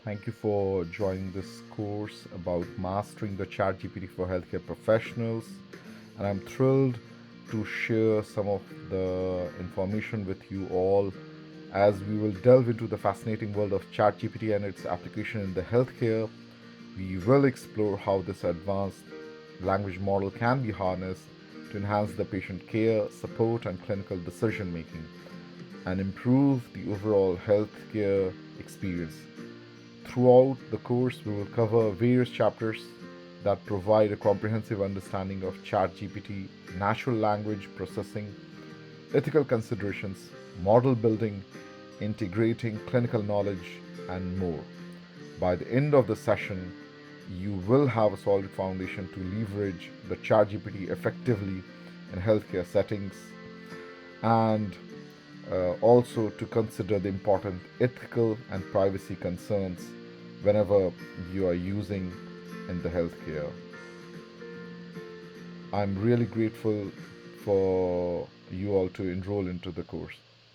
Thank you for joining this course about mastering the ChatGPT for healthcare professionals. And I'm thrilled to share some of the information with you all as we will delve into the fascinating world of ChatGPT and its application in the healthcare. We will explore how this advanced language model can be harnessed to enhance the patient care, support, and clinical decision making and improve the overall healthcare experience. Throughout the course, we will cover various chapters that provide a comprehensive understanding of ChatGPT, natural language processing, ethical considerations, model building, integrating clinical knowledge, and more. By the end of the session, you will have a solid foundation to leverage the ChatGPT effectively in healthcare settings and also to consider the important ethical and privacy concerns whenever you are using in the healthcare. I'm really grateful for you all to enroll into the course.